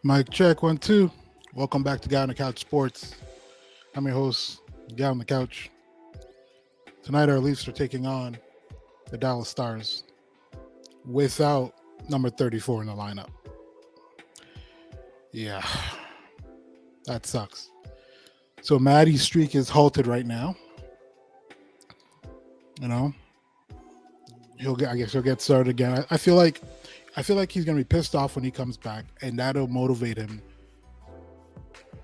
Mic check 1 2. Welcome back to Guy on the Couch Sports. I'm your host, Guy on the Couch. Tonight our Leafs are taking on the Dallas Stars without number 34 in the lineup. Yeah, that sucks. So Maddie's streak is halted right now. You know, I guess he'll get started again. I feel like he's gonna be pissed off when he comes back, and that'll motivate him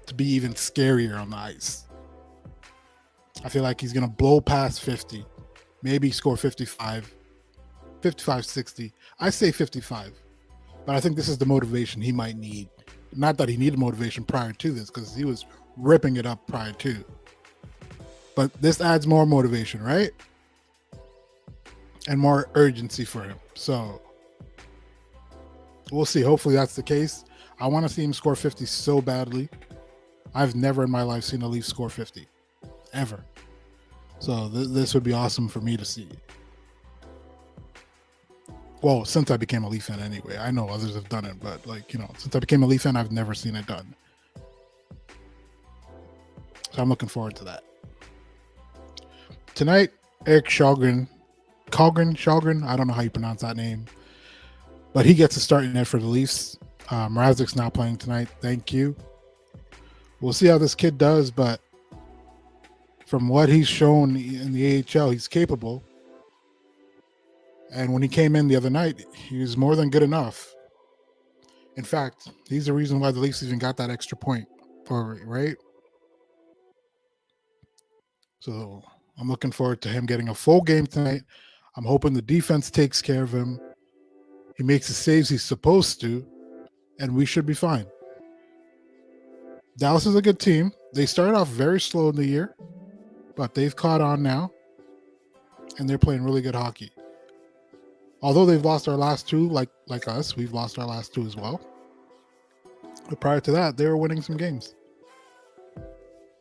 to be even scarier on the ice. I feel like he's going to blow past 50, maybe score 55, 60. I say 55, but I think this is the motivation he might need. Not that he needed motivation prior to this, because he was ripping it up prior to. But this adds more motivation, right? And more urgency for him. So we'll see. Hopefully that's the case. I want to see him score 50 so badly. I've never in my life seen a Leaf score 50. Ever. So this would be awesome for me to see. Well, since I became a Leaf fan anyway. I know others have done it, but since I became a Leaf fan, I've never seen it done. So I'm looking forward to that. Tonight, Eric Kallgren, I don't know how you pronounce that name, but he gets a start in there for the Leafs. Mrazek's not playing tonight. Thank you. We'll see how this kid does, but from what he's shown in the AHL, he's capable. And when he came in the other night, he was more than good enough. In fact, he's the reason why the Leafs even got that extra point for it, right? So I'm looking forward to him getting a full game tonight. I'm hoping the defense takes care of him. He makes the saves he's supposed to, and we should be fine. Dallas is a good team. They started off very slow in the year, but they've caught on now, and they're playing really good hockey. Although they've lost our last two, like us, we've lost our last two as well. But prior to that, they were winning some games.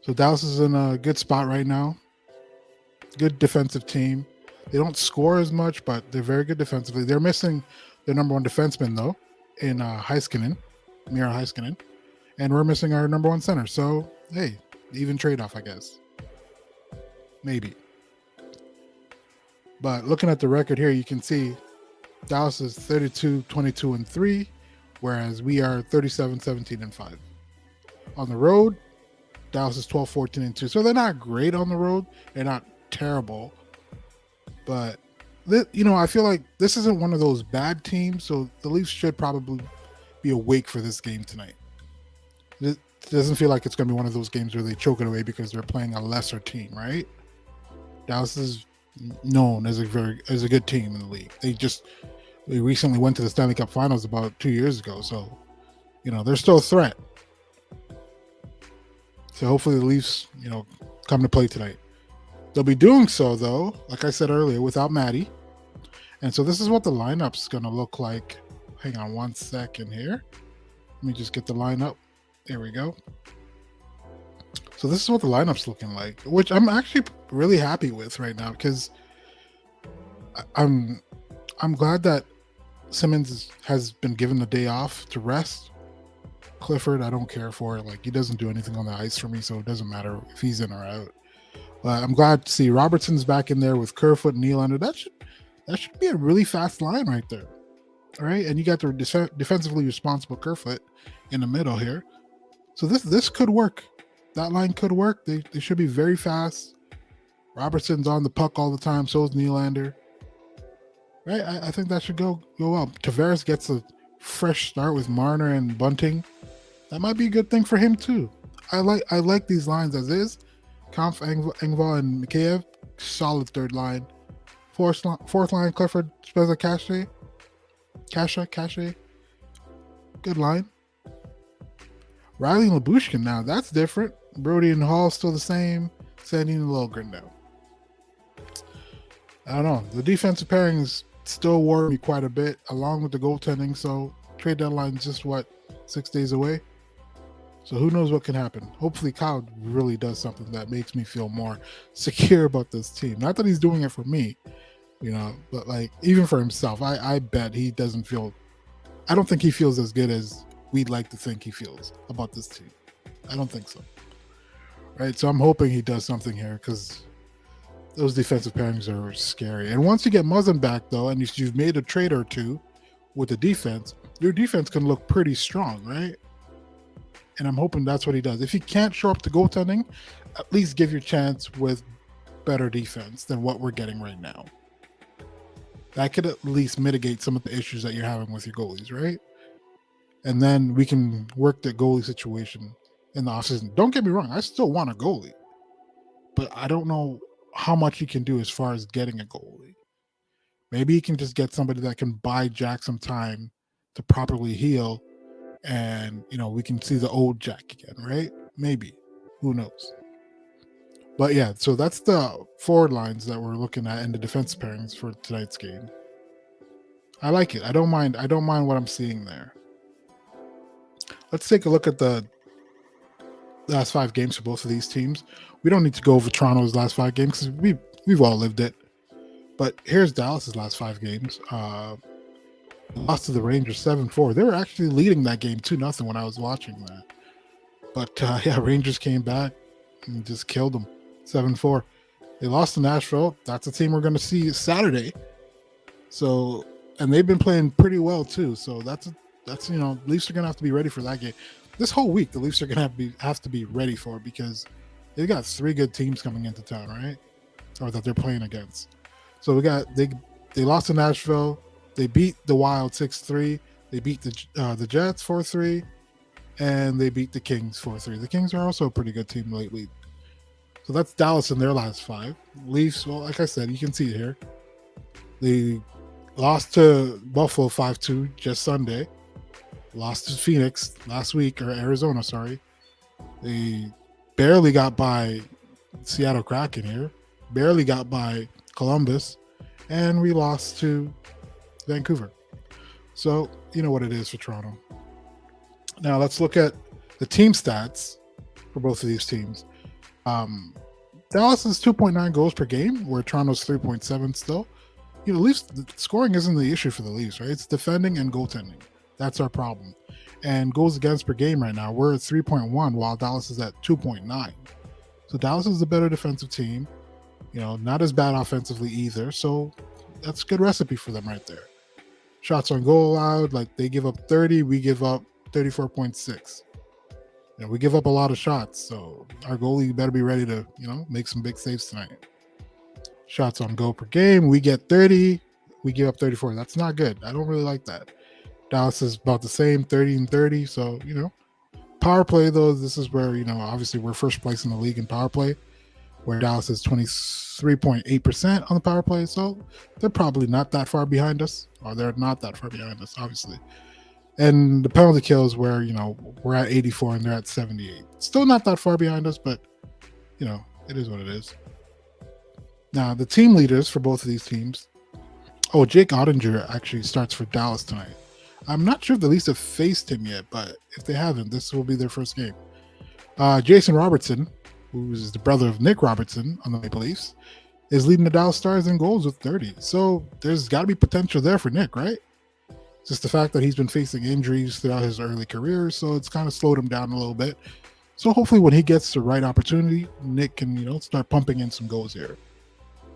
So Dallas is in a good spot right now. Good defensive team. They don't score as much, but they're very good defensively. They're missing their number one defenseman, though, in Heiskanen, Mira Heiskanen. And we're missing our number one center. So, hey, even trade-off, I guess. Maybe. But looking at the record here, you can see Dallas is 32, 22, and 3, whereas we are 37, 17, and 5. On the road, Dallas is 12, 14, and 2. So they're not great on the road. They're not terrible. But, I feel like this isn't one of those bad teams, so the Leafs should probably be awake for this game tonight. It doesn't feel like it's going to be one of those games where they choke it away because they're playing a lesser team, right? Dallas is known as a good team in the league. They recently went to the Stanley Cup Finals about 2 years ago, so they're still a threat. So hopefully the Leafs, come to play tonight. They'll be doing so, though, like I said earlier, without Maddie. And so this is what the lineup's going to look like. Hang on 1 second here. Let me just get the lineup. There we go. So this is what the lineup's looking like, which I'm actually really happy with right now because I'm glad that Simmons has been given the day off to rest. Clifford, I don't care for. He doesn't do anything on the ice for me, so it doesn't matter if he's in or out. But I'm glad to see Robertson's back in there with Kerfoot and Nylander. That should be a really fast line right there. All right, and you got the defensively responsible Kerfoot in the middle here. So this could work. That line could work. They should be very fast. Robertson's on the puck all the time. So is Nylander. Right? I think that should go well. Tavares gets a fresh start with Marner and Bunting. That might be a good thing for him too. I like these lines as is. Kampf, Engvall, and Mikheyev, solid third line. Fourth line, Clifford, Spezza, Cache. Good line. Riley and Labushkin now, that's different. Brody and Hall still the same. Sandin and Lilgren now. I don't know. The defensive pairings still worry me quite a bit, along with the goaltending. So trade deadline's just 6 days away. So who knows what can happen. Hopefully Kyle really does something that makes me feel more secure about this team. Not that he's doing it for me, but even for himself, I bet he doesn't feel, I don't think he feels as good as we'd like to think he feels about this team. I don't think so. Right? So I'm hoping he does something here because those defensive pairings are scary. And once you get Muzzin back, though, and you've made a trade or two with the defense, your defense can look pretty strong, right? And I'm hoping that's what he does. If he can't show up to goaltending, at least give your chance with better defense than what we're getting right now. That could at least mitigate some of the issues that you're having with your goalies, right? And then we can work the goalie situation in the offseason. Don't get me wrong, I still want a goalie, but I don't know how much he can do as far as getting a goalie. Maybe he can just get somebody that can buy Jack some time to properly heal, and we can see the old Jack again, right? Maybe. Who knows? But yeah, so that's the forward lines that we're looking at in the defense pairings for tonight's game. I like it. I don't mind what I'm seeing there. Let's take a look at the last 5 games for both of these teams. We don't need to go over Toronto's last 5 games because we've all lived it. But here's Dallas's last 5 games. Lost to the Rangers 7-4. They were actually leading that game 2-0 when I was watching that. But yeah, Rangers came back and just killed them 7-4. They lost to Nashville. That's a team we're going to see Saturday. So, and they've been playing pretty well too. So that's Leafs are going to have to be ready for that game. This whole week, the Leafs are going to have to be ready for it because they've got 3 good teams coming into town, right? Or that they're playing against. So they lost to Nashville. They beat the Wild 6-3. They beat the Jets 4-3, and they beat the Kings 4-3. The Kings are also a pretty good team lately. So that's Dallas in their last 5. Leafs, well, like I said, you can see it here. They lost to Buffalo 5-2 just Sunday. Lost to Phoenix last week, or Arizona, sorry. They barely got by Seattle Kraken here. Barely got by Columbus. And we lost to Vancouver. So, you know what it is for Toronto. Now, let's look at the team stats for both of these teams. Dallas is 2.9 goals per game, where Toronto's 3.7 still. Leafs, scoring isn't the issue for the Leafs, right? It's defending and goaltending. That's our problem. And goals against per game right now, we're at 3.1, while Dallas is at 2.9. So Dallas is the better defensive team. Not as bad offensively either. So that's a good recipe for them right there. Shots on goal allowed, like they give up 30, we give up 34.6. We give up a lot of shots, so our goalie better be ready to, make some big saves tonight. Shots on goal per game, we get 30, we give up 34. That's not good. I don't really like that. Dallas is about the same, 30 and 30. So, power play, though, this is where, obviously we're first place in the league in power play, where Dallas is 23.8% on the power play. So they're probably not that far behind us, or they're not that far behind us, obviously. And the penalty kills where, we're at 84 and they're at 78. Still not that far behind us, but, it is what it is. Now, the team leaders for both of these teams. Oh, Jake Ottinger actually starts for Dallas tonight. I'm not sure if the Leafs have faced him yet, but if they haven't, this will be their first game. Jason Robertson, who is the brother of Nick Robertson on the Maple Leafs, is leading the Dallas Stars in goals with 30. So there's got to be potential there for Nick, right? Just the fact that he's been facing injuries throughout his early career, so it's kind of slowed him down a little bit. So hopefully when he gets the right opportunity, Nick can, start pumping in some goals here.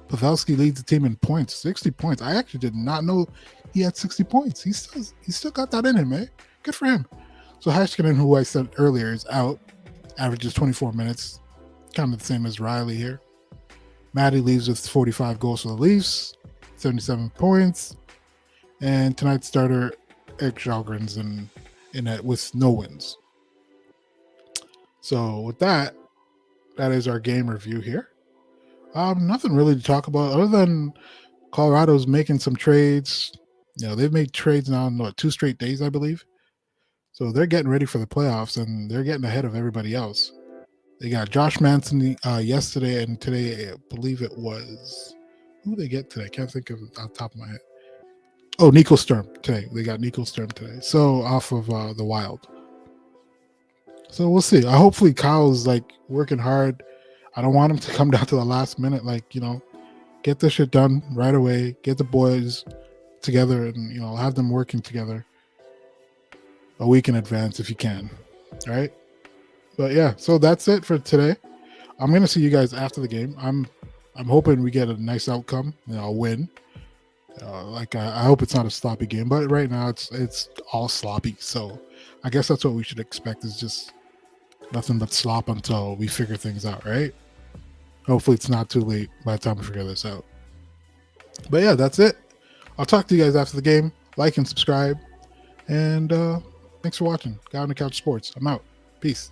Pavelski leads the team in points, 60 points. I actually did not know he had 60 points. He still got that in him, eh? Good for him. So Heiskanen, who I said earlier, is out, averages 24 minutes, kind of the same as Riley here. Matty leaves with 45 goals for the Leafs, 77 points. And tonight's starter, Eric Kjellgren's in it with no wins. So with that is our game review here. Nothing really to talk about other than Colorado's making some trades. They've made trades now in 2 straight days, I believe. So they're getting ready for the playoffs, and they're getting ahead of everybody else. They got Josh Manson yesterday, and today I believe it was who they get today. I can't think of it off the top of my head. Oh, Nico Sturm today. They got Nico Sturm today. So off of the Wild. So we'll see. Hopefully Kyle's working hard. I don't want him to come down to the last minute. Get this shit done right away. Get the boys together and, have them working together. a week in advance if you can. All right. But yeah, so that's it for today. I'm gonna see you guys after the game. I'm hoping we get a nice outcome, a win. I hope it's not a sloppy game, but right now it's all sloppy. So I guess that's what we should expect, is just nothing but slop until we figure things out, right? Hopefully it's not too late by the time we figure this out. But yeah, that's it. I'll talk to you guys after the game. Like and subscribe. And thanks for watching. Guy on the Couch Sports. I'm out. Peace.